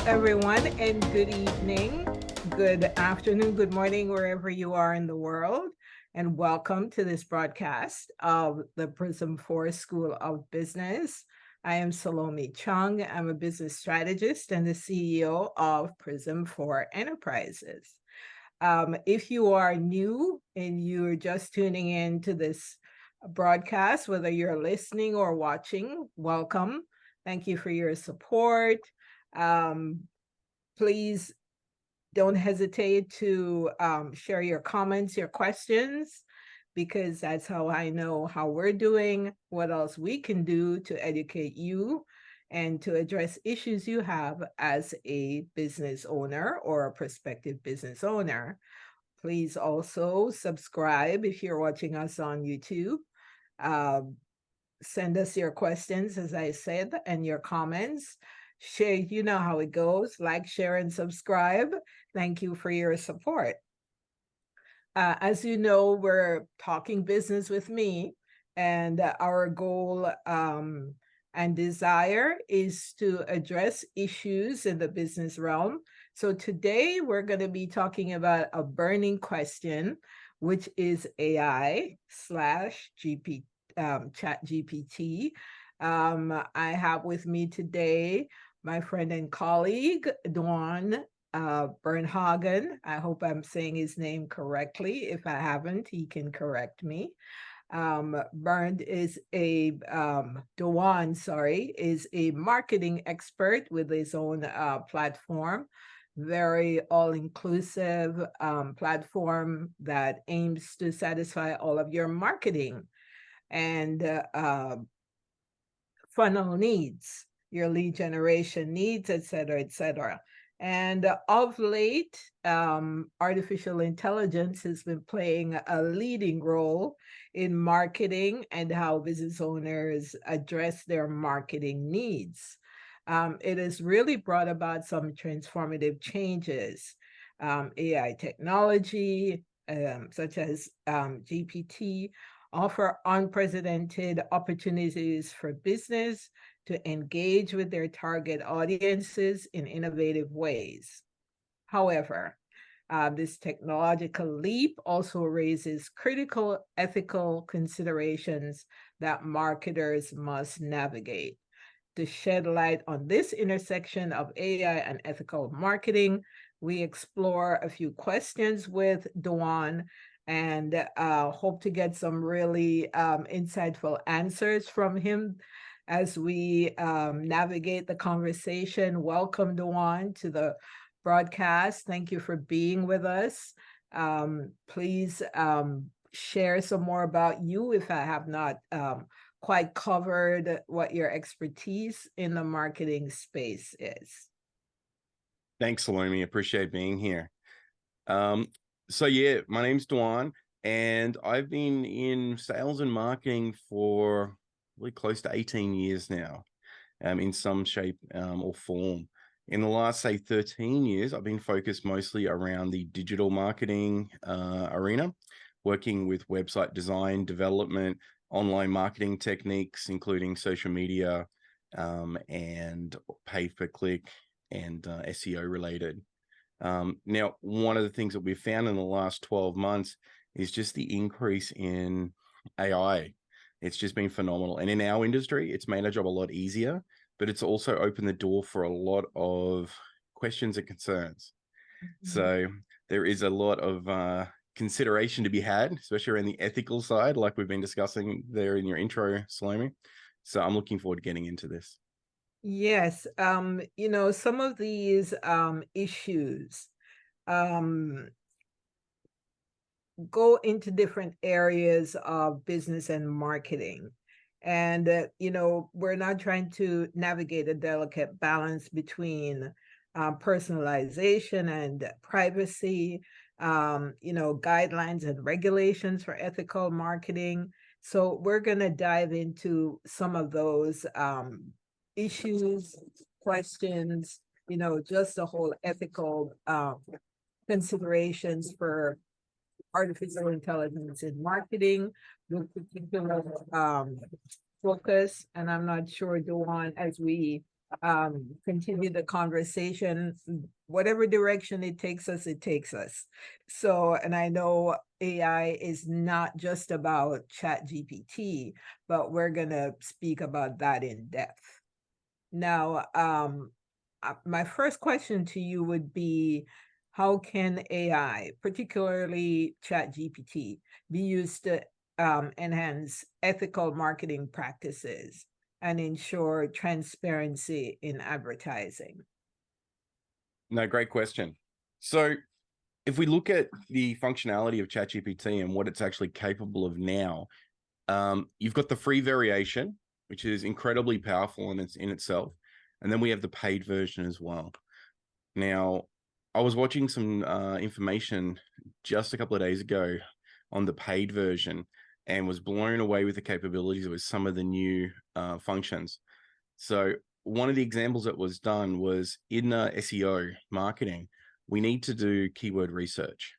everyone, and good evening, good afternoon, good morning, wherever you are in the world. And welcome to this broadcast of the Prism 4 School of Business. I am Salome Chung. I'm a business strategist and the CEO of Prism 4 Enterprises. If you are new and you're just tuning in to this broadcast, whether you're listening or watching, welcome. Thank you for your support. Please don't hesitate to share your comments, your questions, because that's how I know how we're doing, what else we can do to educate you and to address issues you have as a business owner or a prospective business owner. Please also subscribe if you're watching us on YouTube. Send us your questions, as I said, and your comments. Share, you know how it goes. Like, share, and subscribe. Thank you for your support. As you know, we're talking business with me, and our goal and desire is to address issues in the business realm. So today we're going to be talking about a burning question, which is AI slash Chat GPT. I have with me today my friend and colleague, Dwan Bernhagen. I hope I'm saying his name correctly. If I haven't, he can correct me. Bernd is Dwan, sorry, is a marketing expert with his own platform, very all-inclusive platform that aims to satisfy all of your marketing and funnel needs, your lead generation needs, et cetera, et cetera. And of late, artificial intelligence has been playing a leading role in marketing and how business owners address their marketing needs. It has really brought about some transformative changes. AI technology, such as GPT, offer unprecedented opportunities for business to engage with their target audiences in innovative ways. However, this technological leap also raises critical ethical considerations that marketers must navigate. To shed light on this intersection of AI and ethical marketing, we explore a few questions with Dwan and hope to get some really insightful answers from him as we navigate the conversation. Welcome, Dwan, to the broadcast. Thank you for being with us. Please share some more about you if I have not quite covered what your expertise in the marketing space is. Thanks, Salome. Appreciate being here. So yeah, my name's Dwan, and I've been in sales and marketing for really close to 18 years now, in some shape or form. In the last, say, 13 years, I've been focused mostly around the digital marketing arena, working with website design, development, online marketing techniques, including social media and pay-per-click and SEO related. Now, one of the things that we've found in the last 12 months is just the increase in AI. It's just been phenomenal. And in our industry, it's made our job a lot easier, but it's also opened the door for a lot of questions and concerns. Mm-hmm. So there is a lot of consideration to be had, especially around the ethical side, like we've been discussing there in your intro, Salome. So I'm looking forward to getting into this. Yes, some of these issues go into different areas of business and marketing. And, we're not trying to navigate a delicate balance between personalization and privacy, guidelines and regulations for ethical marketing. So we're going to dive into some of those issues, questions, just the whole ethical considerations for artificial intelligence in marketing with particular focus. And I'm not sure, Dwan, as we continue the conversation, whatever direction it takes us, it takes us. So, and I know AI is not just about Chat GPT, but we're going to speak about that in depth. Now, my first question to you would be, how can AI, particularly Chat GPT, be used to enhance ethical marketing practices and ensure transparency in advertising? No, great question. So if we look at the functionality of ChatGPT and what it's actually capable of now, you've got the free variation, which is incredibly powerful in itself. And then we have the paid version as well. Now, I was watching some information just a couple of days ago on the paid version and was blown away with the capabilities of some of the new functions. So one of the examples that was done was in SEO marketing, we need to do keyword research.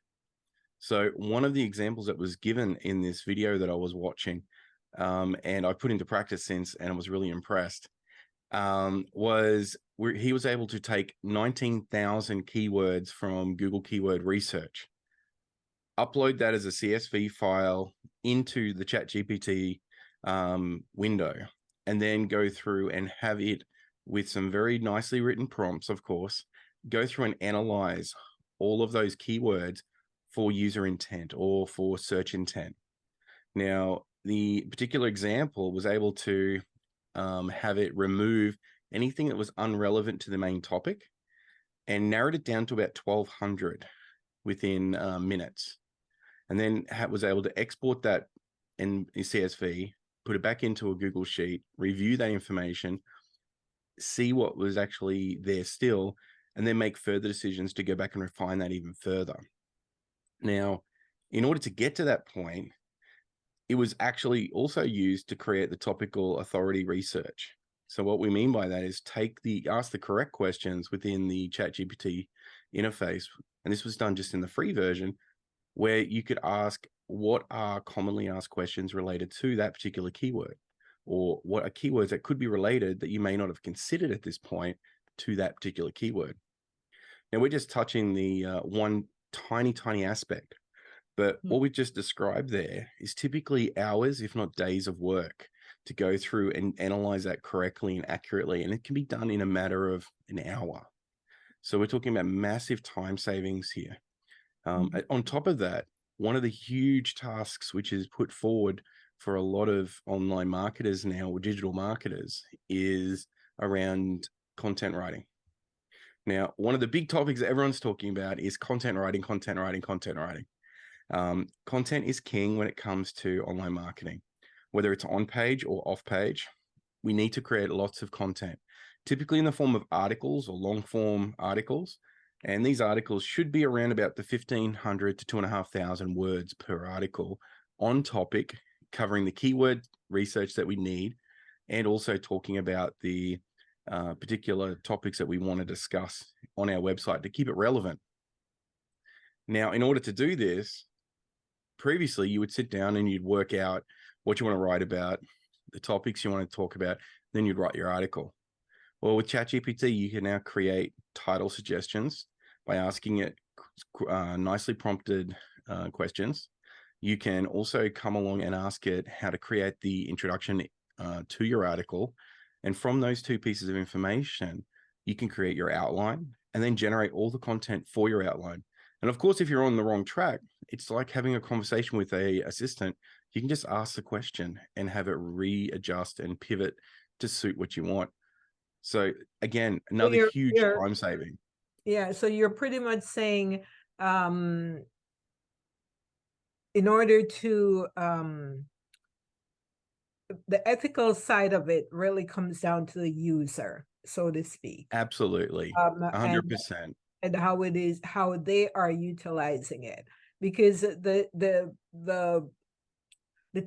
So one of the examples that was given in this video that I was watching, and I put into practice since, and I was really impressed, was where he was able to take 19,000 keywords from Google Keyword Research, upload that as a CSV file into the ChatGPT window, and then go through and have it, with some very nicely written prompts, of course, go through and analyze all of those keywords for user intent or for search intent. Now, the particular example was able to have it remove anything that was unrelevant to the main topic and narrowed it down to about 1,200 within minutes. And then was able to export that in CSV, put it back into a Google Sheet, review that information, see what was actually there still, and then make further decisions to go back and refine that even further. Now, in order to get to that point, it was actually also used to create the topical authority research. So what we mean by that is ask the correct questions within the ChatGPT interface. And this was done just in the free version, where you could ask what are commonly asked questions related to that particular keyword, or what are keywords that could be related that you may not have considered at this point to that particular keyword. Now, we're just touching the one tiny aspect, but what we just described there is typically hours, if not days of work to go through and analyze that correctly and accurately. And it can be done in a matter of an hour. So we're talking about massive time savings here. On top of that, one of the huge tasks which is put forward for a lot of online marketers now, or digital marketers, is around content writing. Now, one of the big topics that everyone's talking about is content writing. Content is king when it comes to online marketing, whether it's on page or off page. We need to create lots of content, typically in the form of articles or long form articles. And these articles should be around about the 1,500 to 2,500 words per article on topic, covering the keyword research that we need, and also talking about the particular topics that we want to discuss on our website to keep it relevant. Now, in order to do this, previously you would sit down and you'd work out what you want to write about, the topics you want to talk about, then you'd write your article. Well, with ChatGPT, you can now create title suggestions by asking it nicely prompted questions. You can also come along and ask it how to create the introduction to your article. And from those two pieces of information, you can create your outline and then generate all the content for your outline. And of course, if you're on the wrong track, it's like having a conversation with an assistant. You can just ask the question and have it readjust and pivot to suit what you want. So again, another huge time saving. Yeah, so you're pretty much saying, in order to, the ethical side of it really comes down to the user, so to speak. Absolutely, 100%. And how they are utilizing it, because the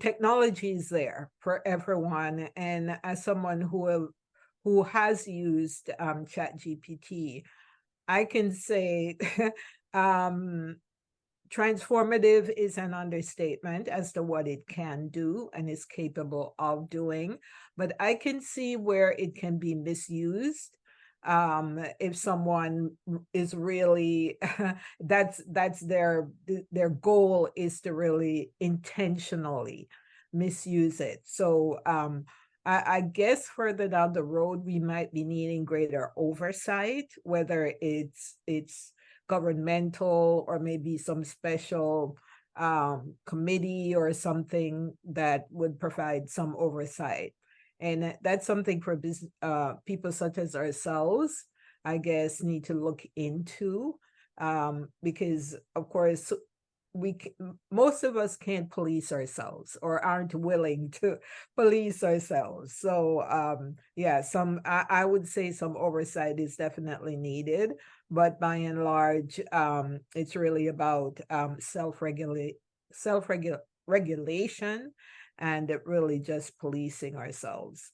technology is there for everyone. And as someone who has used ChatGPT, I can say Transformative is an understatement as to what it can do and is capable of doing, but I can see where it can be misused. If someone is really that's their goal is to really intentionally misuse it. So I guess further down the road we might be needing greater oversight, whether it's governmental or maybe some special committee or something that would provide some oversight. And that's something for people such as ourselves, I guess, need to look into, because, of course, most of us can't police ourselves or aren't willing to police ourselves. So yeah, I would say some oversight is definitely needed, but by and large, it's really about self-regulation and really just policing ourselves.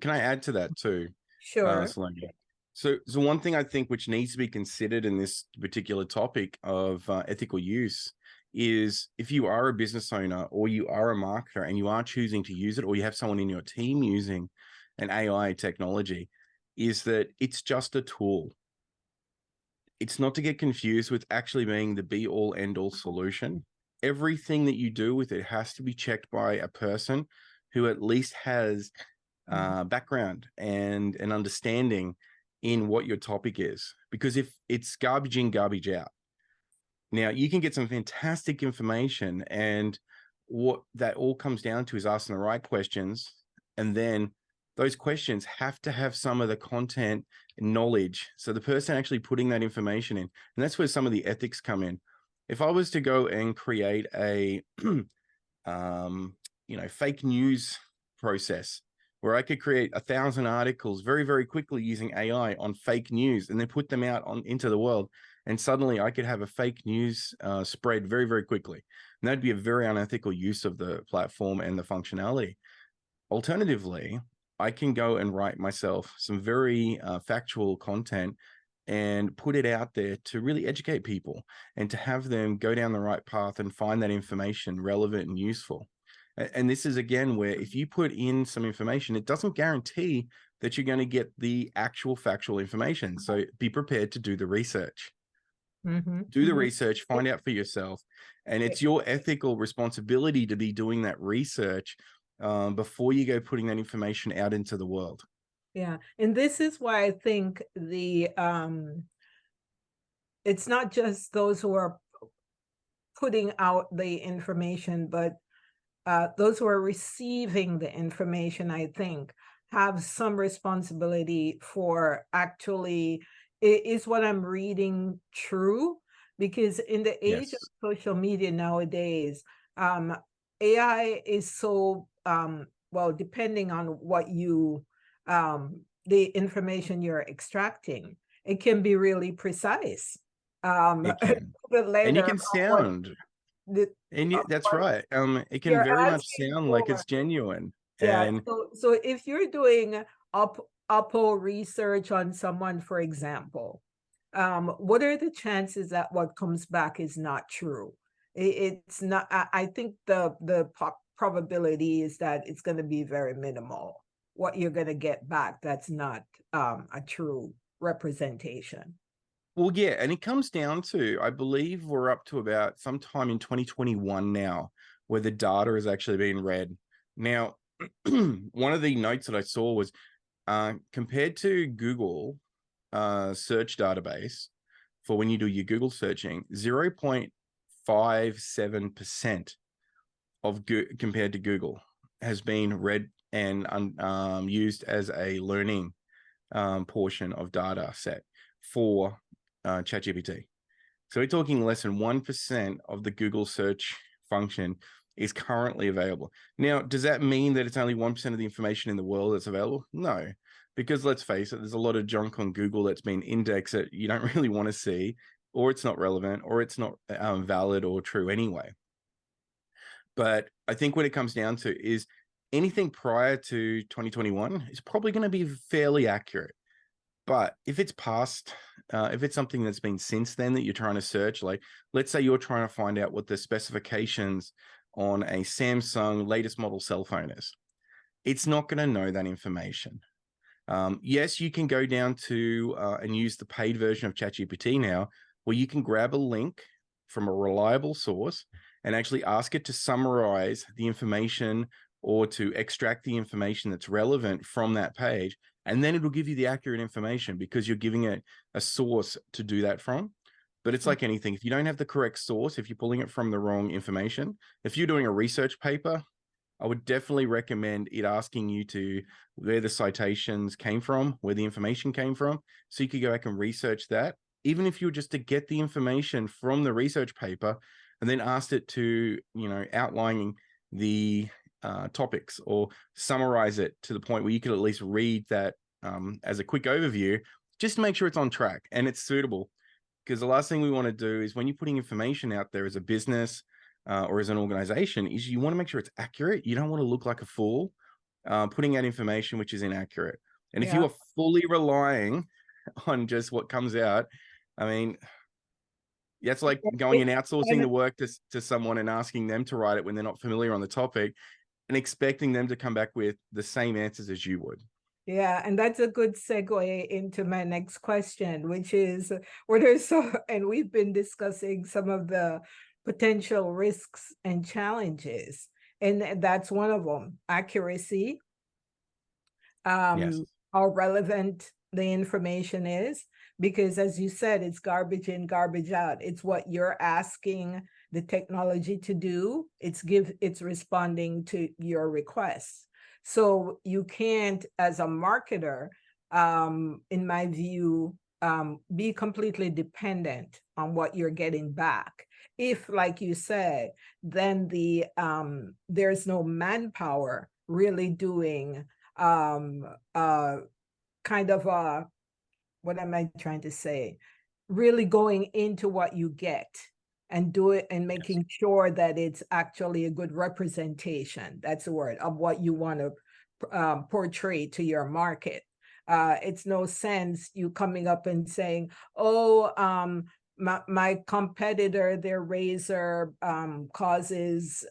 Can I add to that too, Sure. Salome? So one thing I think which needs to be considered in this particular topic of ethical use is if you are a business owner or you are a marketer and you are choosing to use it, or you have someone in your team using an AI technology, is that it's just a tool. It's not to get confused with actually being the be all end all solution. Everything that you do with it has to be checked by a person who at least has background and an understanding in what your topic is. Because if it's garbage in, garbage out, now you can get some fantastic information, and what that all comes down to is asking the right questions, and then those questions have to have some of the content knowledge. So the person actually putting that information in, and that's where some of the ethics come in. If I was to go and create a fake news process where I could create 1,000 articles very, very quickly using AI on fake news and then put them out into the world, and suddenly I could have a fake news spread very, very quickly. And that'd be a very unethical use of the platform and the functionality. Alternatively, I can go and write myself some very factual content and put it out there to really educate people and to have them go down the right path and find that information relevant and useful. And this is again where if you put in some information, it doesn't guarantee that you're going to get the actual factual information. So be prepared to do the research. Do the research, find out for yourself. And it's your ethical responsibility to be doing that research before you go putting that information out into the world. Yeah, and this is why I think it's not just those who are putting out the information, but those who are receiving the information, I think, have some responsibility for actually, is what I'm reading true? Because in the age of Yes. social media nowadays, AI is so, well, depending on what the information you're extracting, it can be really precise. It can. And it Later can sound. the, That's what right. It can you're very much asking sound like for. it's genuine. Yeah, And so if you're doing Oppo research on someone, for example, what are the chances that what comes back is not true? It's not. I think the probability is that it's going to be very minimal. What you're going to get back that's not a true representation. well, yeah, and it comes down to, I believe we're up to about sometime in 2021 now, where the data is actually being read. Now, one of the notes that I saw was compared to Google search database for when you do your Google searching, 0.57% of compared to Google has been read and used as a learning portion of data set for ChatGPT. So we're talking less than 1% of the Google search function is currently available. Now, does that mean that it's only 1% of the information in the world that's available? No, because let's face it, there's a lot of junk on Google that's been indexed that you don't really want to see, or it's not relevant, or it's not valid or true anyway. But I think what it comes down to is anything prior to 2021 is probably going to be fairly accurate. But if it's past, if it's something that's been since then that you're trying to search, like let's say you're trying to find out what the specifications on a Samsung latest model cell phone is, it's not going to know that information. Yes, you can go down to and use the paid version of ChatGPT now, where you can grab a link from a reliable source and actually ask it to summarize the information or to extract the information that's relevant from that page. And then it'll give you the accurate information because you're giving it a source to do that from. But it's like anything. If you don't have the correct source, if you're pulling it from the wrong information, if you're doing a research paper, I would definitely recommend it asking you to where the citations came from, where the information came from. So you could go back and research that. Even if you were just to get the information from the research paper and then asked it to, outlining the topics or summarize it to the point where you could at least read that as a quick overview, just to make sure it's on track and it's suitable. Because the last thing we want to do is when you're putting information out there as a business or as an organization, is you want to make sure it's accurate. You don't want to look like a fool putting out information which is inaccurate. And if you are fully relying on just what comes out, I mean, that's like going and outsourcing the work to someone and asking them to write it when they're not familiar on the topic and expecting them to come back with the same answers as you would. Yeah, and that's a good segue into my next question, which is what are so, and we've been discussing some of the potential risks and challenges, and that's one of them, accuracy, Yes. how relevant the information is, because as you said, it's garbage in, garbage out. It's what you're asking the technology to do. It's responding to your requests. So you can't, as a marketer, in my view, be completely dependent on what you're getting back. If, like you said, then there's no manpower really doing kind of what am I trying to say? Really going into what you get and do it and making sure that it's actually a good representation. That's the word of what you want to portray to your market. It's no sense you coming up and saying, "Oh, my competitor, their razor causes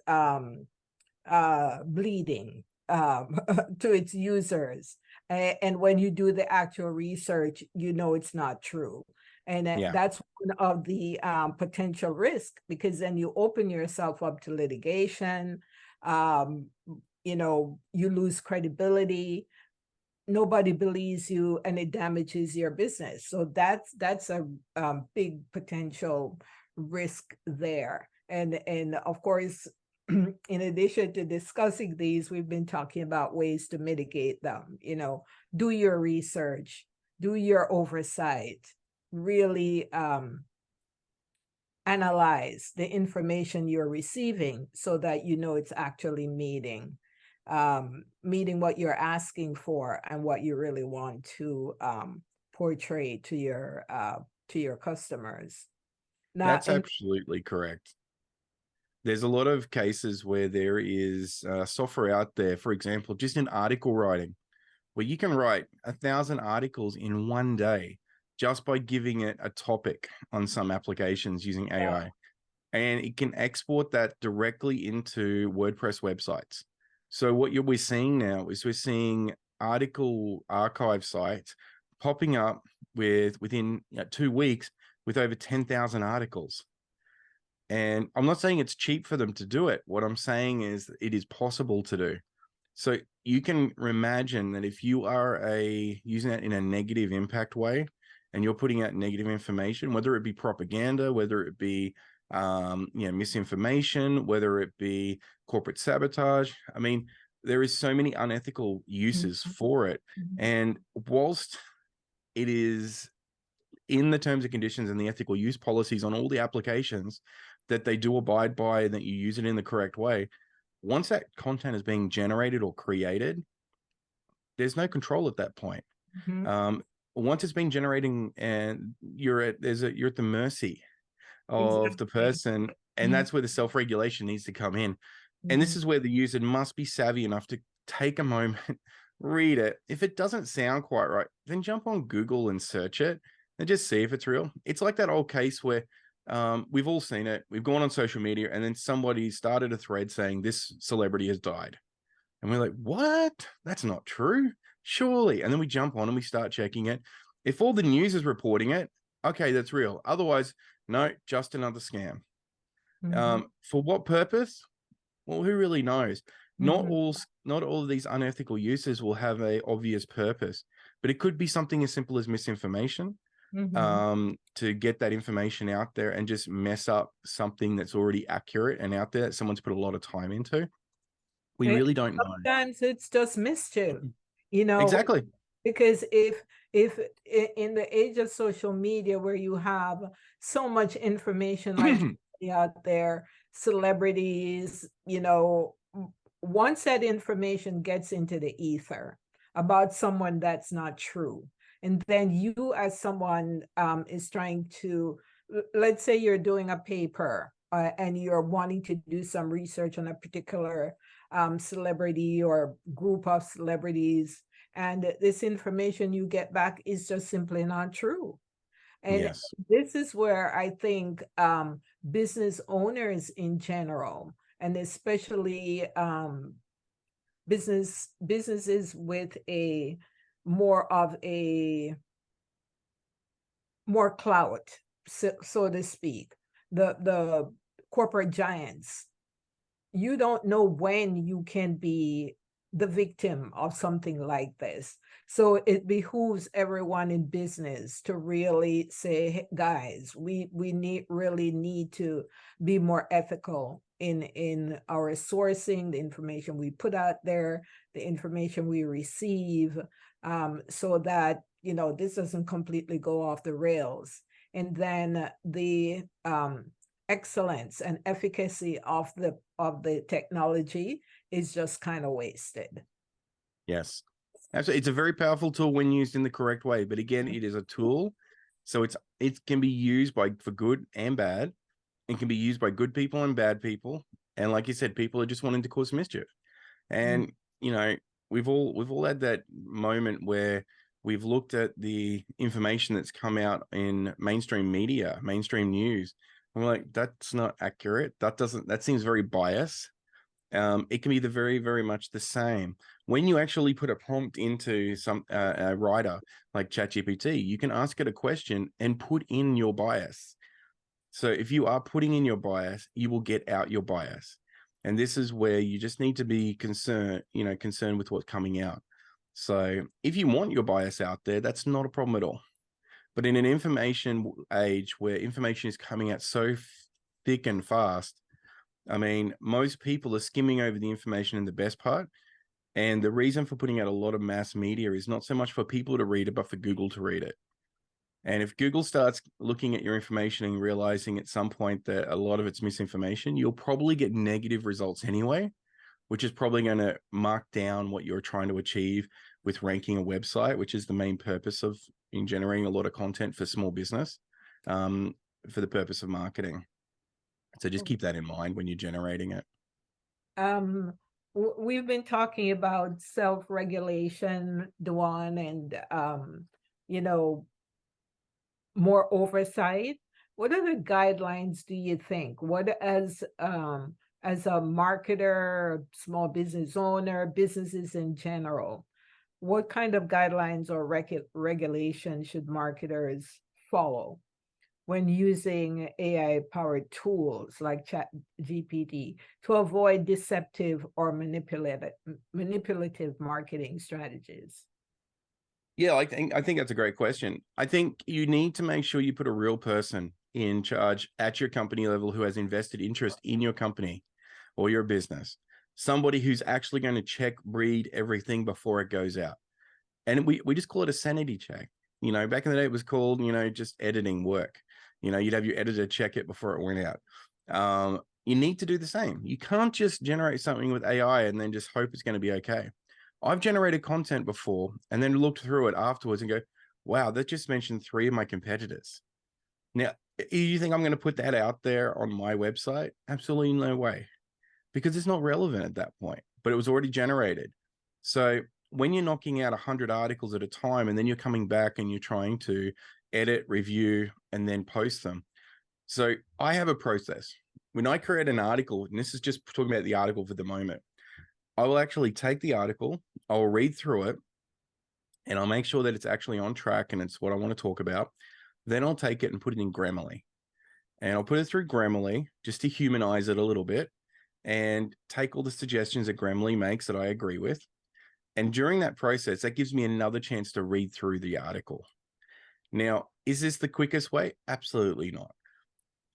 bleeding to its users." And when you do the actual research, it's not true. And that's one of the potential risk, because then you open yourself up to litigation. You lose credibility. Nobody believes you, and it damages your business. So that's a big potential risk there. And of course, in addition to discussing these, we've been talking about ways to mitigate them. Do your research, do your oversight, really analyze the information you're receiving so that it's actually meeting what you're asking for and what you really want to portray to your customers. Now, That's absolutely correct. There's a lot of cases where there is software out there, for example, just in article writing, where you can write 1,000 articles in one day just by giving it a topic on some applications using AI. And it can export that directly into WordPress websites. So what we're seeing now is we're seeing article archive sites popping up within 2 weeks with over 10,000 articles. And I'm not saying it's cheap for them to do it. What I'm saying is it is possible to do. So you can imagine that if you are using that in a negative impact way, and you're putting out negative information, whether it be propaganda, whether it be misinformation, whether it be corporate sabotage. I mean, there is so many unethical uses for it. And whilst it is in the terms and conditions and the ethical use policies on all the applications that they do abide by and that you use it in the correct way, once that content is being generated or created, there's no control at that point. Once it's been generating, and you're at the mercy of the person, and that's where the self-regulation needs to come in. And this is where the user must be savvy enough to take a moment, read it. If it doesn't sound quite right, then jump on Google and search it and just see if it's real. It's like that old case where we've all seen it. We've gone on social media and then somebody started a thread saying this celebrity has died. And we're like, what? That's not true. Surely. And then we jump on and we start checking it. If all the news is reporting it, okay, that's real. Otherwise, no, just another scam. Mm-hmm. For what purpose? Well, who really knows? Not Mm-hmm. all not all of these unethical uses will have a obvious purpose, but it could be something as simple as misinformation, Mm-hmm. to get that information out there and just mess up something that's already accurate and out there that someone's put a lot of time into. We And really don't know. sometimes it's just mischief, you know, Exactly. because in the age of social media where you have so much information like out there, celebrities, once that information gets into the ether about someone that's not true, and then you as someone is trying to, let's say you're doing a paper and you're wanting to do some research on a particular celebrity or group of celebrities, and this information you get back is just simply not true. And Yes. this is where I think business owners in general, and especially businesses with a more of a more clout, so to speak, the corporate giants, you don't know when you can be the victim of something like this. So it behooves everyone in business to really say, "Hey, guys, we really need to be more ethical in our sourcing, the information we put out there, the information we receive, so that this doesn't completely go off the rails." And then the excellence and efficacy of the technology is just kind of wasted. Yes. Absolutely. It's a very powerful tool when used in the correct way. But again, it is a tool. So it can be used for good and bad. It can be used by good people and bad people. And like you said, people are just wanting to cause mischief. Mm. And we've all had that moment where we've looked at the information that's come out in mainstream media, mainstream news. And we're like, that's not accurate. That seems very biased. It can be the very, very much the same. When you actually put a prompt into a writer like ChatGPT, you can ask it a question and put in your bias. So if you are putting in your bias, you will get out your bias. And this is where you just need to be concerned with what's coming out. So if you want your bias out there, that's not a problem at all. But in an information age where information is coming out so thick and fast, I mean, most people are skimming over the information in the best part. And the reason for putting out a lot of mass media is not so much for people to read it, but for Google to read it. And if Google starts looking at your information and realizing at some point that a lot of it's misinformation, you'll probably get negative results anyway, which is probably going to mark down what you're trying to achieve with ranking a website, which is the main purpose of in generating a lot of content for small business, for the purpose of marketing. So just keep that in mind when you're generating it. Um, we've been talking about self-regulation, Duan, and you know, more oversight. What other guidelines do you think? What as a marketer, small business owner, businesses in general, what kind of guidelines or regulation should marketers follow when using AI-powered tools like ChatGPT to avoid deceptive or manipulative marketing strategies? Yeah, I think that's a great question. I think you need to make sure you put a real person in charge at your company level who has invested interest in your company or your business. Somebody who's actually going to check, read everything before it goes out. And we just call it a sanity check. Back in the day it was called, just editing work. You'd have your editor check it before it went out. You need to do the same. You can't just generate something with AI and then just hope it's going to be okay. I've generated content before and then looked through it afterwards and go, wow, that just mentioned 3 of my competitors. Now, you think I'm going to put that out there on my website? Absolutely no way, because it's not relevant at that point, but it was already generated. So when you're knocking out 100 articles at a time, and then you're coming back and you're trying to edit, review, and then post them. So I have a process. When I create an article, and this is just talking about the article for the moment, I will actually take the article, I'll read through it, and I'll make sure that it's actually on track and it's what I want to talk about. Then I'll take it and put it in Grammarly. And I'll put it through Grammarly just to humanize it a little bit and take all the suggestions that Grammarly makes that I agree with. And during that process, that gives me another chance to read through the article. Now, is this the quickest way? Absolutely not.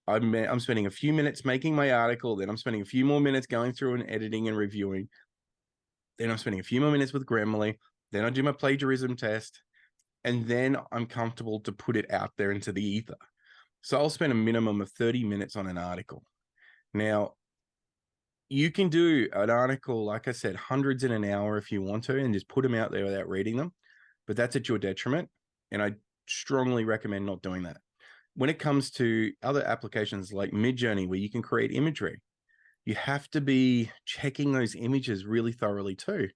I'm spending a few minutes making my article, then I'm spending a few more minutes going through and editing and reviewing. Then I'm spending a few more minutes with Grammarly. Then I do my plagiarism test. And then I'm comfortable to put it out there into the ether. So I'll spend a minimum of 30 minutes on an article. Now, you can do an article, like I said, hundreds in an hour if you want to, and just put them out there without reading them. But that's at your detriment. And I strongly recommend not doing that. When it comes to other applications like Midjourney, where you can create imagery, you have to be checking those images really thoroughly too,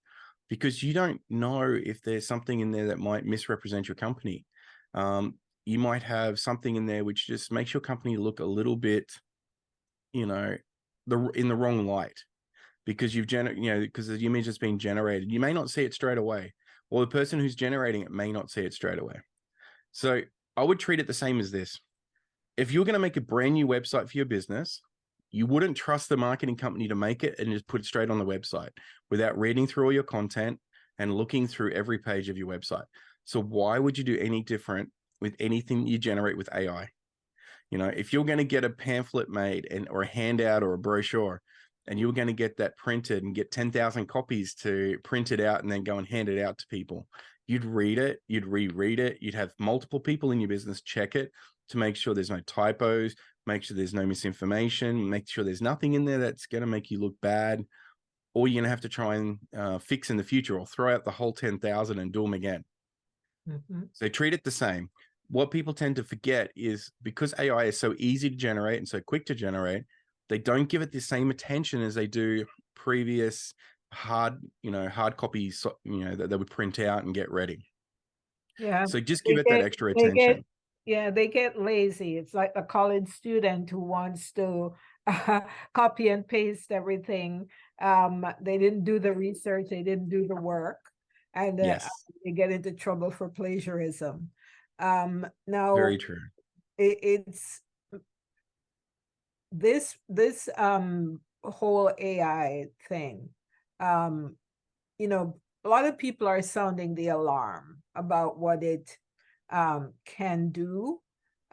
because you don't know if there's something in there that might misrepresent your company. You might have something in there which just makes your company look a little bit, in the wrong light, because because the image has been generated. You may not see it straight away, or the person who's generating it may not see it straight away. So I would treat it the same as this. If you're going to make a brand new website for your business, you wouldn't trust the marketing company to make it and just put it straight on the website without reading through all your content and looking through every page of your website. So why would you do any different with anything you generate with AI? If you're going to get a pamphlet made or a handout or a brochure, and you're going to get that printed and get 10,000 copies to print it out and then go and hand it out to people, you'd read it, you'd reread it, you'd have multiple people in your business check it to make sure there's no typos, make sure there's no misinformation, make sure there's nothing in there that's going to make you look bad, or you're going to have to try and fix in the future, or throw out the whole 10,000 and do them again. Mm-hmm. So treat it the same. What people tend to forget is, because AI is so easy to generate and so quick to generate, they don't give it the same attention as they do previous hard copies, that they would print out and get ready. Yeah, So just give they it that get extra they get attention. yeah, they get lazy. It's like a college student who wants to copy and paste everything. They didn't do the research, they didn't do the work, and Yes, they get into trouble for plagiarism. very Now true. it's this whole AI thing. Um, a lot of people are sounding the alarm about what it can do,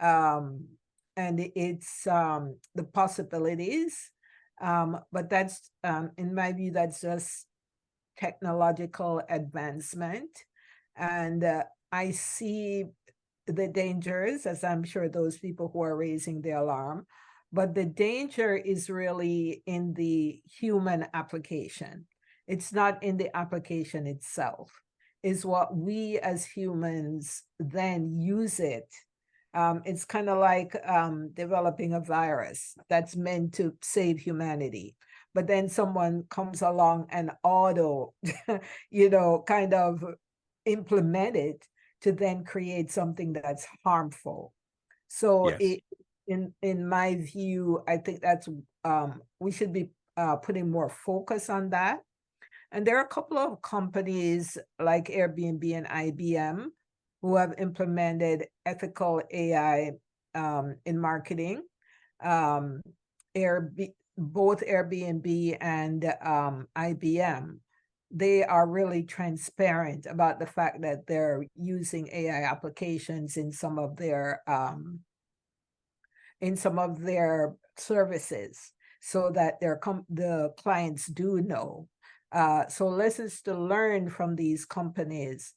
um, and it's the possibilities. But that's, in my view, that's just technological advancement. And I see the dangers, as I'm sure those people who are raising the alarm, but the danger is really in the human application. It's not in the application itself. Is what we as humans then use it. It's kind of like developing a virus that's meant to save humanity, but then someone comes along and kind of implement it to then create something that's harmful. So Yes. in my view, I think that's we should be putting more focus on that. And there are a couple of companies like Airbnb and IBM who have implemented ethical AI in marketing. Um, both Airbnb and IBM, they are really transparent about the fact that they're using AI applications in some of their services, so that the clients do know. So lessons to learn from these companies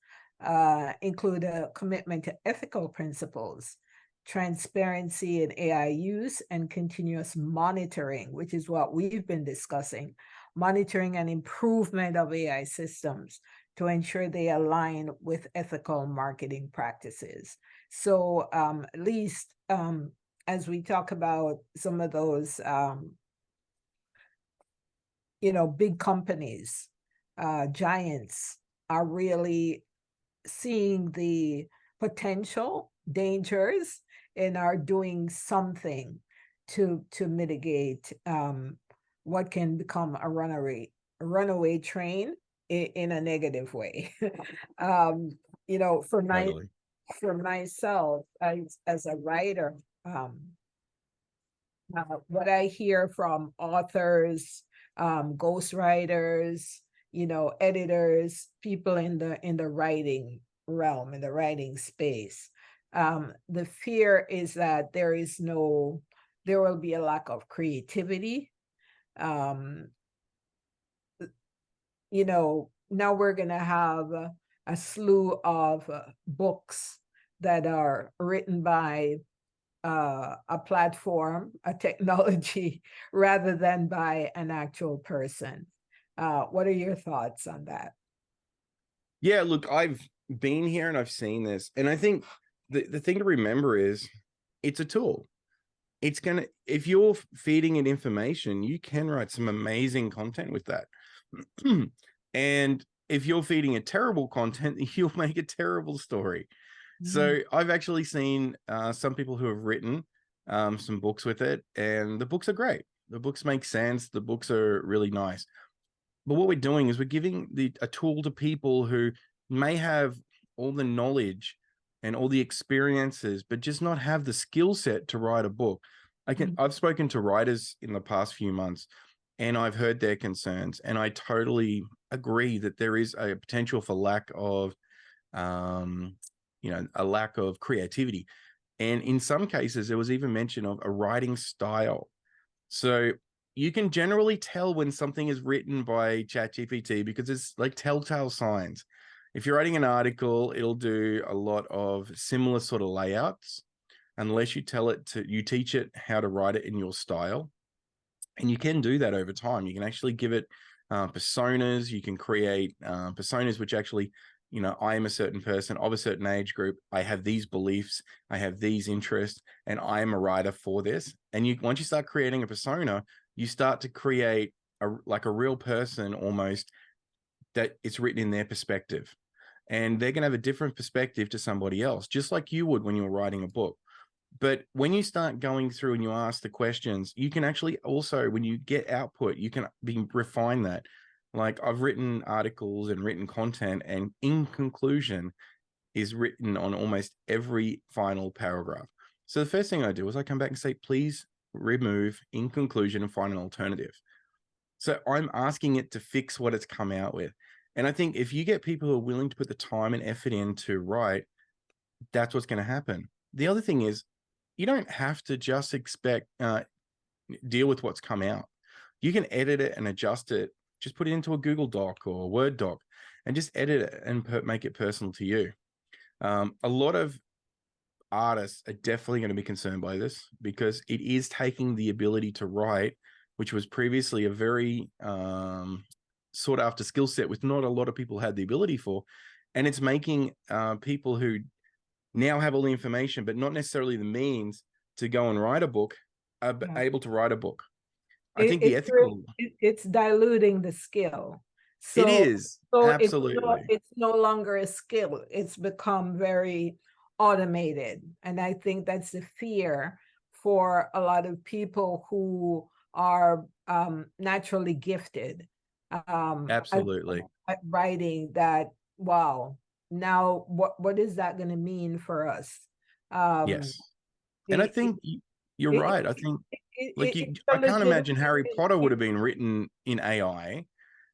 include a commitment to ethical principles, transparency in AI use, and continuous monitoring, which is what we've been discussing, monitoring and improvement of AI systems to ensure they align with ethical marketing practices. So at least as we talk about some of those, big companies, giants, are really seeing the potential dangers and are doing something to mitigate what can become a runaway train in a negative way. um, you know, Totally. for myself as a writer, what I hear from authors, ghostwriters, you know, editors, people in the writing realm, in the writing space. The fear is that there will be a lack of creativity. Um, you know, now we're going to have a slew of books that are written by a platform, a technology, rather than by an actual person. What are your thoughts on that? Yeah, look, I've been here and I've seen this. And I think the thing to remember is it's a tool. It's gonna, if you're feeding it information, you can write some amazing content with that. And if you're feeding it terrible content, you'll make a terrible story. Mm, So I've actually seen some people who have written some books with it, and the books are great. The books make sense. The books are really nice. But what we're doing is we're giving a tool to people who may have all the knowledge and all the experiences, but just not have the skill set to write a book. mm, I've spoken to writers in the past few months, and I've heard their concerns, and I totally agree that there is a potential for lack of um, a lack of creativity. And in some cases, there was even mention of a writing style. So you can generally tell when something is written by ChatGPT because it's like telltale signs. If you're writing an article, it'll do a lot of similar sort of layouts, unless you teach it how to write it in your style. And you can do that over time. You can actually give it personas. You can create personas which actually, I am a certain person of a certain age group. I have these beliefs. I have these interests, and I am a writer for this. And once you start creating a persona, you start to create like a real person almost, that it's written in their perspective. And they're going to have a different perspective to somebody else, just like you would when you were writing a book. But when you start going through and you ask the questions, you can actually also, when you get output, you can refine that. Like I've written articles and written content, and in conclusion is written on almost every final paragraph. So the first thing I do is I come back and say, please remove in conclusion and find an alternative. So I'm asking it to fix what it's come out with. And I think if you get people who are willing to put the time and effort in to write, that's what's going to happen. The other thing is, you don't have to just deal with what's come out. You can edit it and adjust it. Just put it into a Google Doc or a Word doc and just edit it and make it personal to you. A lot of artists are definitely going to be concerned by this because it is taking the ability to write, which was previously a very sought after skill set, which not a lot of people had the ability for. And it's making people who now have all the information, but not necessarily the means to go and write a book, are yeah. able to write a book. I It, think the it's real, ethical, it's diluting the skill. it So is absolutely. it's no longer a skill. It's become very automated. And I think that's the fear for a lot of people who are naturally gifted Absolutely. at writing, that, wow, now what is that going to mean for us? Um, Yes. And I it, think you're it, right. I think it's a I can't legitimate, imagine Harry Potter would have been written in AI,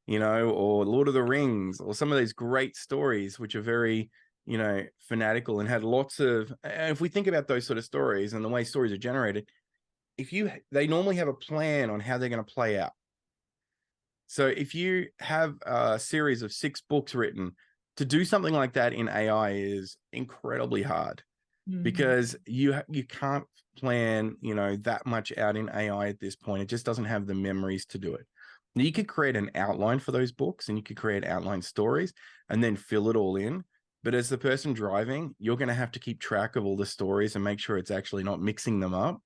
or Lord of the Rings, or some of these great stories, which are very, fanatical and had lots of, and if we think about those sort of stories and the way stories are generated, they normally have a plan on how they're going to play out. So if you have a series of 6 books written, to do something like that in AI is incredibly hard Mhm. because you can't plan, that much out in AI at this point. It just doesn't have the memories to do it. You could create an outline for those books and you could create outline stories and then fill it all in. But as the person driving, you're going to have to keep track of all the stories and make sure it's actually not mixing them up,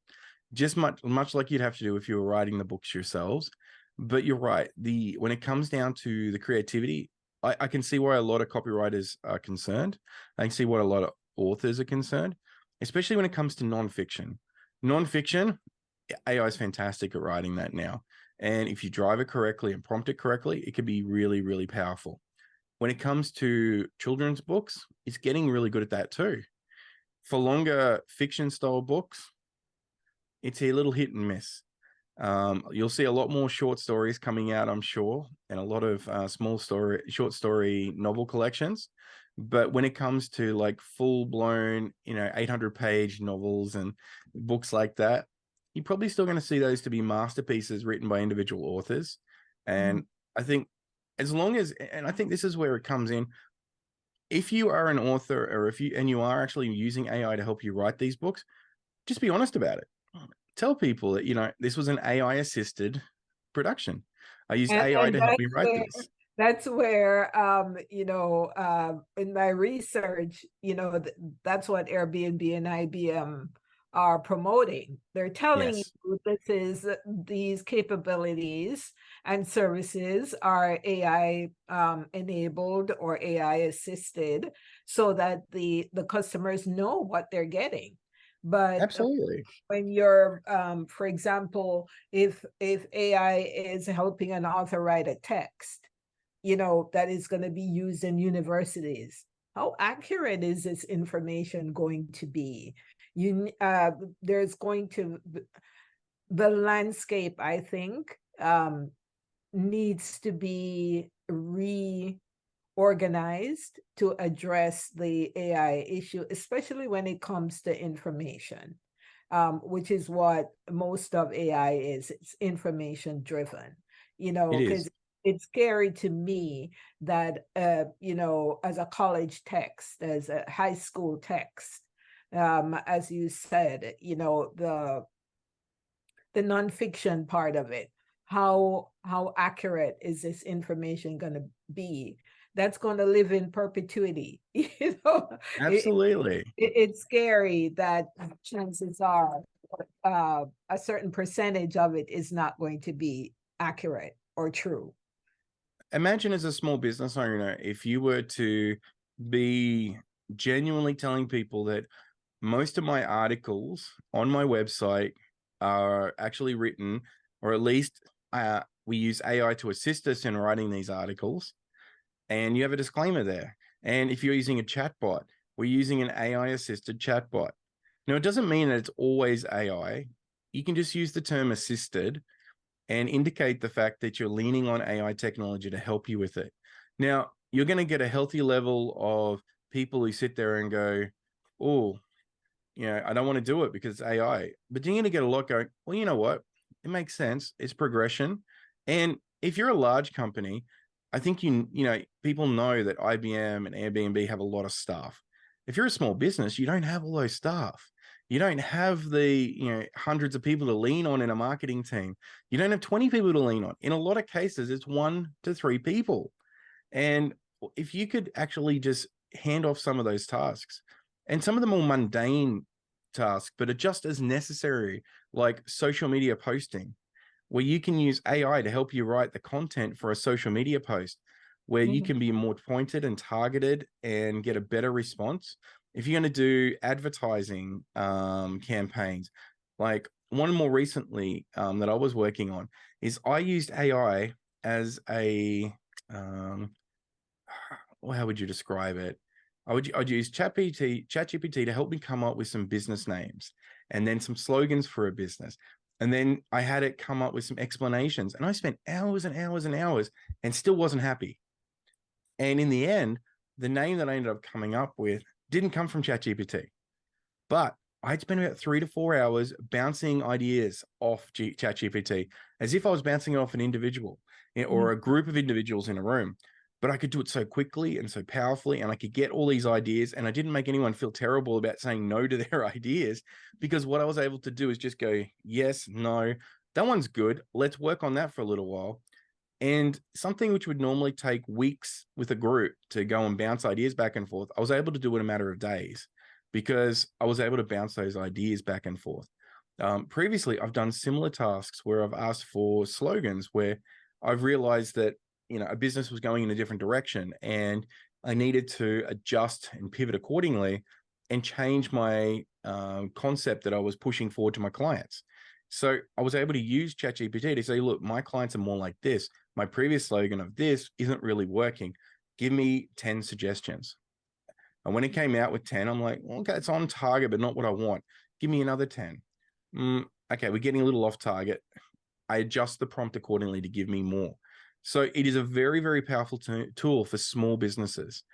just much like you'd have to do if you were writing the books yourselves. But you're right. When it comes down to the creativity, I can see why a lot of copywriters are concerned. I can see what a lot of authors are concerned, especially when it comes to nonfiction. Nonfiction, AI is fantastic at writing that now. And if you drive it correctly and prompt it correctly, it can be really, really powerful. When it comes to children's books, it's getting really good at that too. For longer fiction style books, it's a little hit and miss. You'll see a lot more short stories coming out, I'm sure, and a lot of short story novel collections. But when it comes to like full blown, 800-page novels and books like that, you're probably still going to see those to be masterpieces written by individual authors. And I think as long as, and I think this is where it comes in, if you are an author or and you are actually using AI to help you write these books, just be honest about it. Tell people that, this was an AI assisted production. I used AI And to help me write this. that's where in my research, that's what Airbnb and IBM are promoting. They're telling Yes, you these capabilities and services are AI enabled or AI assisted, so that the customers know what they're getting. But absolutely. when you're for example, if AI is helping an author write a text, that is going to be used in universities, how accurate is this information going to be? There's going to, the landscape, I think, needs to be reorganized to address the AI issue, especially when it comes to information, which is what most of AI is. It's information driven, It is. because it's scary to me that, as a college text, as a high school text, as you said, the nonfiction part of it, how accurate is this information going to be? That's going to live in perpetuity. It, Absolutely. it's scary that chances are a certain percentage of it is not going to be accurate or true. Imagine as a small business owner, if you were to be genuinely telling people that most of my articles on my website are actually written, or at least we use AI to assist us in writing these articles. And you have a disclaimer there. And if you're using a chatbot, we're using an AI assisted chatbot. Now, it doesn't mean that it's always AI. You can just use the term assisted and indicate the fact that you're leaning on AI technology to help you with it. Now, you're going to get a healthy level of people who sit there and go, oh, I don't want to do it because it's AI. But you're going to get a lot going, well, you know what? It makes sense. It's progression. And if you're a large company, I think people know that IBM and Airbnb have a lot of staff. If you're a small business, you don't have all those staff. You don't have the hundreds of people to lean on in a marketing team. You don't have 20 people to lean on. In a lot of cases, it's 1 to 3 people. And if you could actually just hand off some of those tasks, and some of the more mundane tasks, but are just as necessary, like social media posting, where you can use AI to help you write the content for a social media post, where you can be more pointed and targeted and get a better response. If you're going to do advertising campaigns, like one more recently that I was working on is I used AI as a well, how would you describe it? I'd use ChatGPT to help me come up with some business names and then some slogans for a business. And then I had it come up with some explanations. And I spent hours and hours and hours and still wasn't happy. And in the end, the name that I ended up coming up with didn't come from ChatGPT, but I'd spent about 3 to 4 hours bouncing ideas off ChatGPT as if I was bouncing it off an individual or a group of individuals in a room. But I could do it so quickly and so powerfully, and I could get all these ideas, and I didn't make anyone feel terrible about saying no to their ideas, because what I was able to do is just go, yes, no, that one's good. Let's work on that for a little while. And something which would normally take weeks with a group to go and bounce ideas back and forth, I was able to do in a matter of days because I was able to bounce those ideas back and forth. Previously, I've done similar tasks where I've asked for slogans where I've realized that a business was going in a different direction, and I needed to adjust and pivot accordingly and change my concept that I was pushing forward to my clients. So I was able to use ChatGPT to say, look, my clients are more like this. My previous slogan of this isn't really working. Give me 10 suggestions. And when it came out with 10, I'm like, well, okay, it's on target, but not what I want. Give me another 10. Okay, we're getting a little off target. I adjust the prompt accordingly to give me more. So it is a very, very powerful tool for small businesses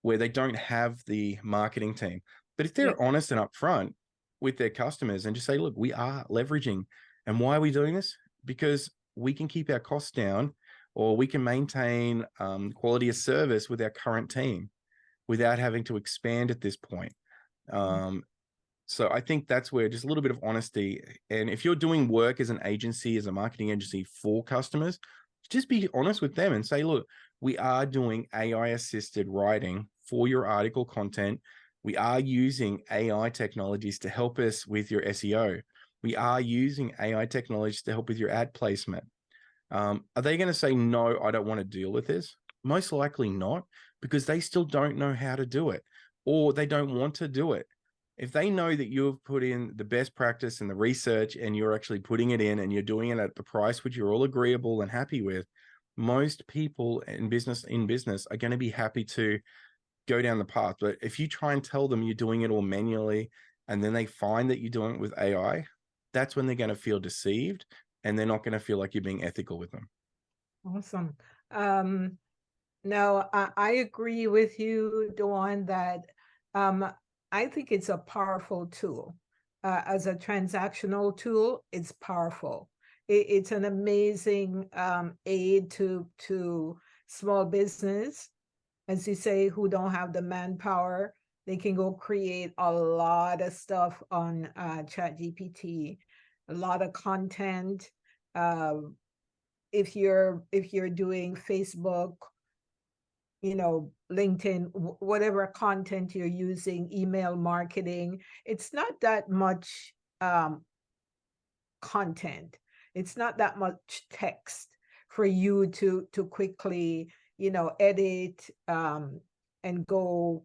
where they don't have the marketing team. But if Yeah. they're honest and upfront with their customers and just say, look, we are leveraging. And why are we doing this? Because we can keep our costs down, or we can maintain quality of service with our current team without having to expand at this point. So I think that's where just a little bit of honesty. And if you're doing work as an agency, as a marketing agency for customers, just be honest with them and say, look, we are doing AI assisted writing for your article content. We are using AI technologies to help us with your SEO. We are using AI technologies to help with your ad placement. Are they going to say, no, I don't want to deal with this? Most likely not, because they still don't know how to do it, or they don't want to do it. If they know that you've put in the best practice and the research and you're actually putting it in and you're doing it at the price which you're all agreeable and happy with, most people in business are going to be happy to go down the path. But if you try and tell them you're doing it all manually and then they find that you're doing it with AI, that's when they're going to feel deceived, and they're not going to feel like you're being ethical with them. Awesome. No, I agree with you, Dawn, that I think it's a powerful tool. As a transactional tool, it's powerful. It's an amazing aid to small business, as you say, who don't have the manpower. They can go create a lot of stuff on ChatGPT, a lot of content. Uh, if you're doing Facebook, LinkedIn, whatever content you're using, email marketing, it's not that much content. It's not that much text for you to quickly, edit and go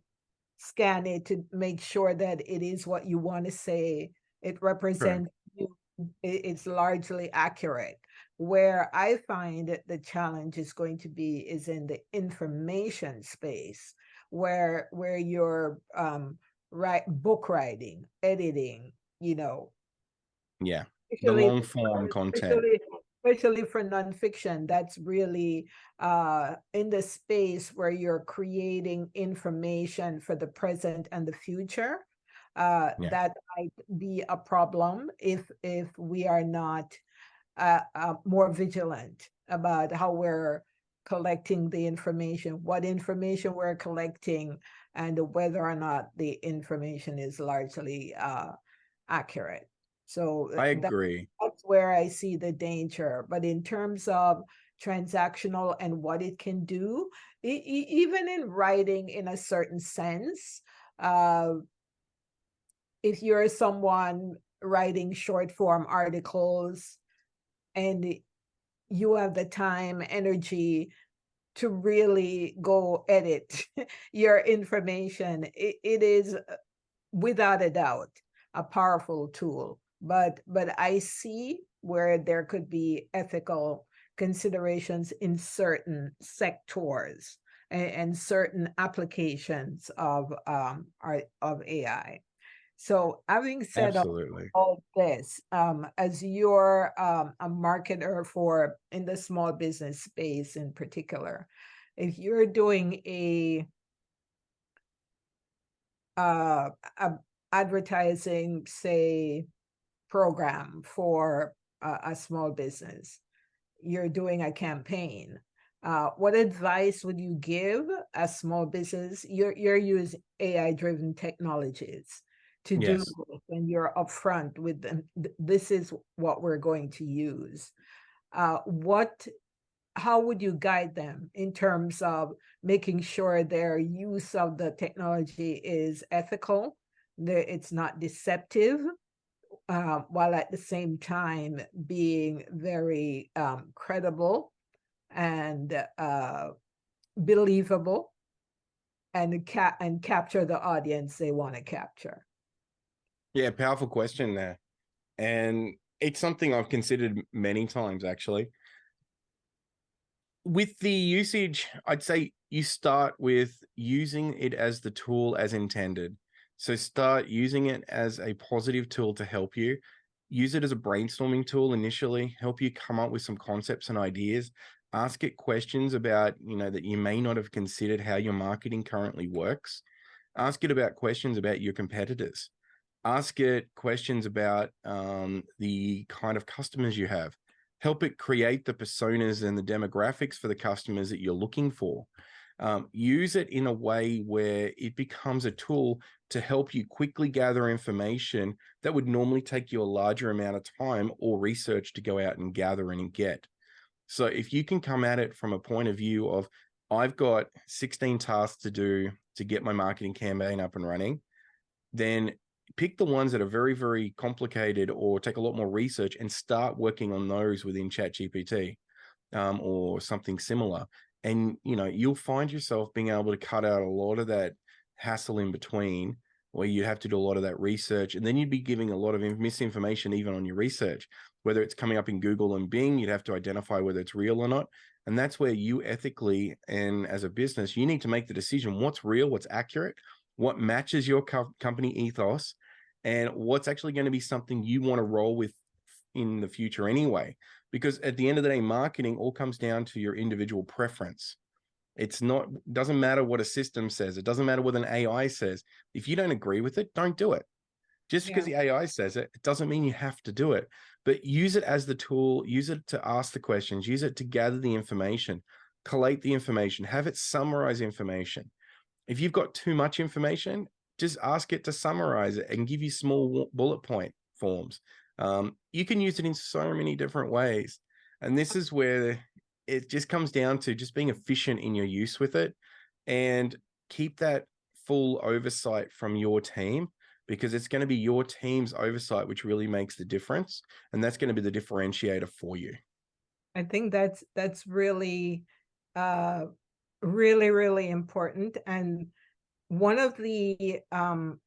scan it to make sure that it is what you want to say. It Correct. represents you. It's largely accurate. Where I find that the challenge is going to be is in the information space, where you're book writing, editing, Yeah. The especially long form content. especially especially for nonfiction. That's really in the space where you're creating information for the present and the future. Yeah. That might be a problem if we are not more vigilant about how we're collecting the information, what information we're collecting, and whether or not the information is largely accurate. So I agree. that's where I see the danger. But in terms of transactional and what it can do, even in writing in a certain sense, uh, if you're someone writing short form articles and you have the time, energy to really go edit your information, it is without a doubt a powerful tool. But I see where there could be ethical considerations in certain sectors and certain applications of AI. So having said Absolutely. all this, as you're a marketer for in the small business space in particular, if you're doing uh, a advertising, say, program for a small business, you're doing a campaign. What advice would you give a small business? You're using AI-driven technologies to do Yes. this, and you're upfront with them. This is what we're going to use. What How would you guide them in terms of making sure their use of the technology is ethical, that it's not deceptive, while at the same time being very credible and believable, and capture the audience they want to capture? Yeah, powerful question there. And it's something I've considered many times, actually. With the usage, I'd say you start with using it as the tool as intended. So start using it as a positive tool to help you. Use it as a brainstorming tool initially, help you come up with some concepts and ideas. Ask it questions about, that you may not have considered how your marketing currently works. Ask it about questions about your competitors. Ask it questions about the kind of customers you have. Help it create the personas and the demographics for the customers that you're looking for. Use it in a way where it becomes a tool to help you quickly gather information that would normally take you a larger amount of time or research to go out and gather and get. So if you can come at it from a point of view of, I've got 16 tasks to do to get my marketing campaign up and running, then pick the ones that are very, very complicated or take a lot more research and start working on those within ChatGPT or something similar. And, you'll find yourself being able to cut out a lot of that hassle in between where you have to do a lot of that research. And then you'd be giving a lot of misinformation even on your research, whether it's coming up in Google and Bing, you'd have to identify whether it's real or not. And that's where you ethically and as a business, you need to make the decision what's real, what's accurate, what matches your company ethos, and what's actually going to be something you want to roll with in the future anyway. Because at the end of the day, marketing all comes down to your individual preference. Doesn't matter what a system says. It doesn't matter what an AI says. If you don't agree with it, don't do it. Just because Yeah. the AI says it, it doesn't mean you have to do it. But use it as the tool, use it to ask the questions, use it to gather the information, collate the information, have it summarize information. If you've got too much information, just ask it to summarize it and give you small bullet point forms. You can use it in so many different ways. And this is where it just comes down to just being efficient in your use with it and keep that full oversight from your team, because it's going to be your team's oversight which really makes the difference. And that's going to be the differentiator for you. I think that's really uh really, really important. And one of the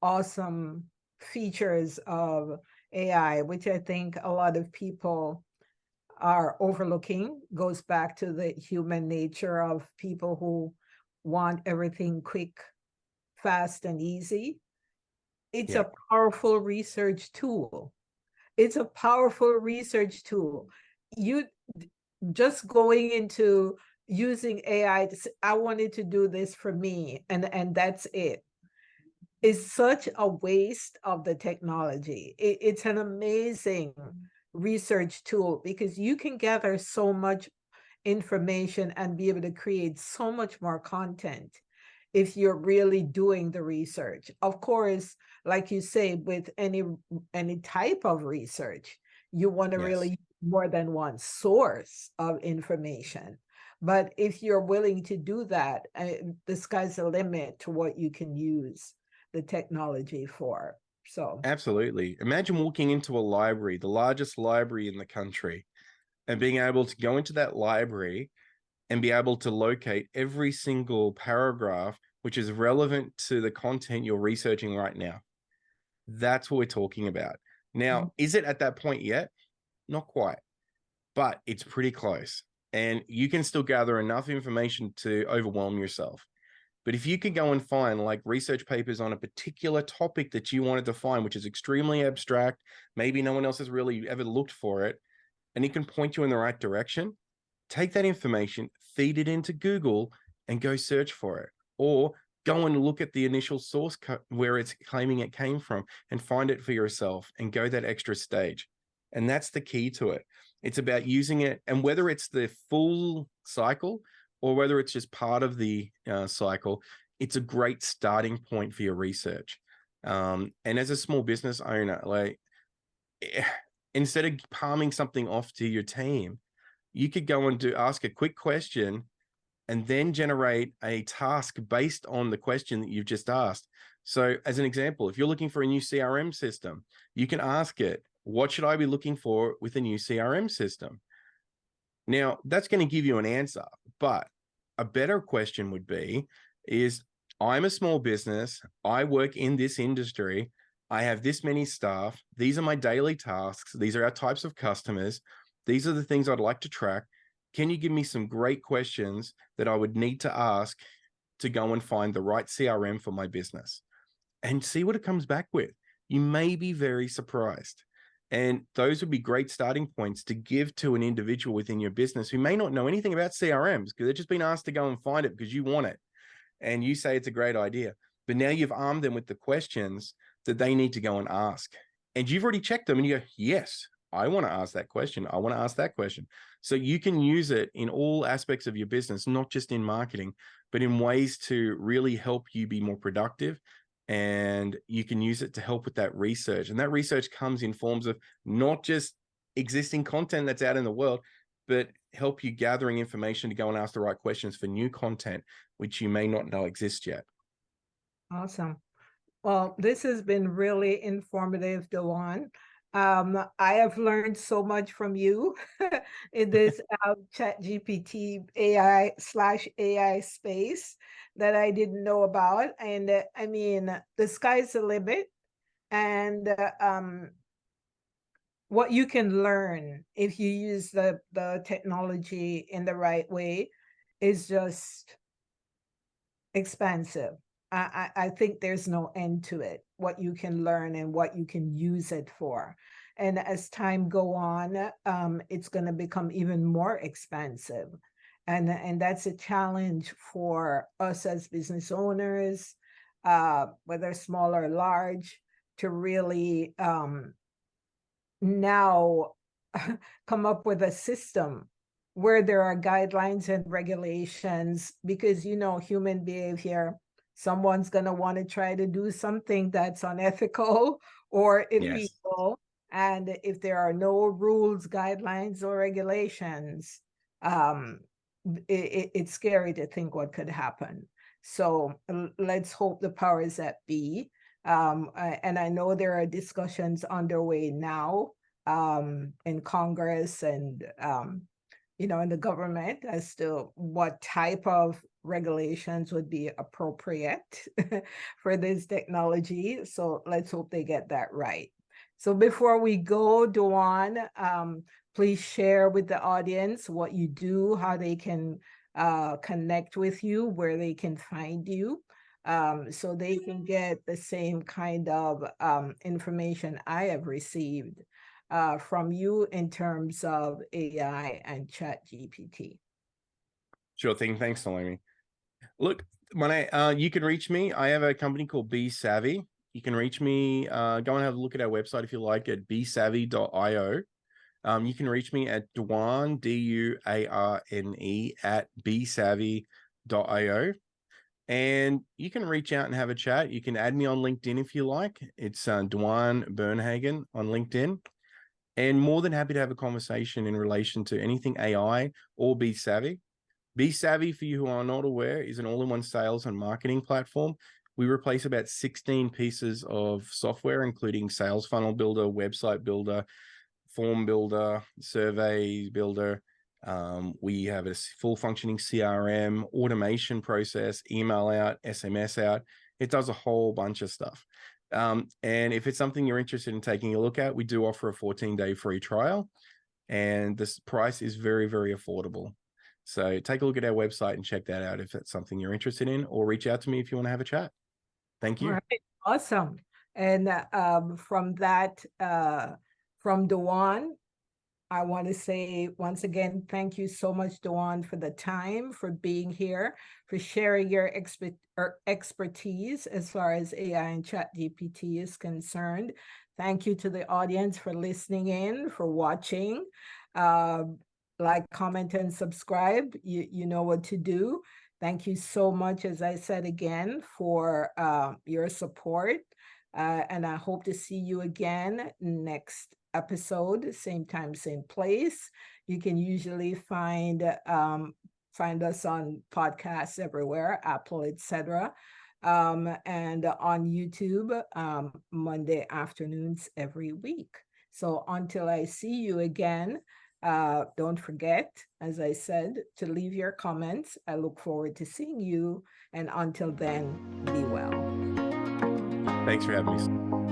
awesome features of AI, which I think a lot of people are overlooking, goes back to the human nature of people who want everything quick, fast, and easy. It's Yeah, a powerful research tool. It's a powerful research tool. You just going into using AI to say, I wanted to do this for me, and that's it, is such a waste of the technology. It's an amazing research tool because you can gather so much information and be able to create so much more content if you're really doing the research. Of course, like you say, with any type of research, you want to yes. really more than one source of information. But if you're willing to do that, the sky's the limit to what you can use the technology for. So, Absolutely. Imagine walking into a library, the largest library in the country, and being able to go into that library and be able to locate every single paragraph which is relevant to the content you're researching right now. That's what we're talking about. Now, is it at that point yet? Not quite, but it's pretty close. And you can still gather enough information to overwhelm yourself. But if you could go and find like research papers on a particular topic that you wanted to find, which is extremely abstract, maybe no one else has really ever looked for it, and it can point you in the right direction, take that information, feed it into Google, and go search for it. Or go and look at the initial source where it's claiming it came from and find it for yourself and go that extra stage. And that's the key to it. It's about using it, and whether it's the full cycle or whether it's just part of the cycle, it's a great starting point for your research. And as a small business owner, like instead of palming something off to your team, you could go and ask a quick question and then generate a task based on the question that you've just asked. So as an example, if you're looking for a new CRM system, you can ask it, what should I be looking for with a new CRM system? Now, that's going to give you an answer, but a better question would be is I'm a small business, I work in this industry, I have this many staff, these are my daily tasks, these are our types of customers, these are the things I'd like to track. Can you give me some great questions that I would need to ask to go and find the right CRM for my business? And see what it comes back with. You may be very surprised. And those would be great starting points to give to an individual within your business who may not know anything about CRMs because they've just been asked to go and find it because you want it. And you say it's a great idea. But now you've armed them with the questions that they need to go and ask. And you've already checked them and you go, yes, I want to ask that question. I want to ask that question. So you can use it in all aspects of your business, not just in marketing, but in ways to really help you be more productive. And you can use it to help with that research. And that research comes in forms of not just existing content that's out in the world, but help you gathering information to go and ask the right questions for new content, which you may not know exist yet. Awesome. Well, this has been really informative, Dewan. I have learned so much from you in this chat GPT AI/AI space that I didn't know about. And I mean, the sky's the limit. And what you can learn if you use the technology in the right way is just expansive. I think there's no end to it, what you can learn and what you can use it for. And as time go on, it's going to become even more expansive. And that's a challenge for us as business owners, whether small or large, to really now come up with a system where there are guidelines and regulations, because you know human behavior, someone's going to want to try to do something that's unethical or Yes. illegal, and if there are no rules, guidelines, or regulations, um, it's scary to think what could happen. So let's hope the powers that be, and I know there are discussions underway now in Congress and you know, in the government as to what type of regulations would be appropriate for this technology. So let's hope they get that right. So before we go, Duan, please share with the audience what you do, how they can connect with you, where they can find you, so they can get the same kind of information I have received from you in terms of AI and Chat GPT. Sure thing. Thanks, Salome. Look, when you can reach me, I have a company called Be Savvy. You can reach me, go and have a look at our website if you like at besavvy.io. You can reach me at Duarne, Duarne at besavvy.io. And you can reach out and have a chat. You can add me on LinkedIn if you like. It's Duarne Bernhagen on LinkedIn. And more than happy to have a conversation in relation to anything AI or Be Savvy. Be Savvy, for you who are not aware, is an all-in-one sales and marketing platform. We replace about 16 pieces of software, including sales funnel builder, website builder, form builder, survey builder. We have a full functioning CRM, automation process, email out, SMS out. It does a whole bunch of stuff. And if it's something you're interested in taking a look at, we do offer a 14-day free trial. And this price is very, very affordable. So take a look at our website and check that out if that's something you're interested in, or reach out to me if you want to have a chat. Thank All you. right, awesome. And from that, from Dewan, I want to say once again, thank you so much, Dewan, for the time, for being here, for sharing your expertise as far as AI and ChatGPT is concerned. Thank you to the audience for listening in, for watching. Like, comment, and subscribe. You know what to do. Thank you so much, as I said again, for your support. And I hope to see you again next episode, same time, same place. You can usually find us on podcasts everywhere, Apple, etc., and on YouTube Monday afternoons every week. So until I see you again, Don't forget, as I said, to leave your comments. I look forward to seeing you. And until then, be well. Thanks for having me.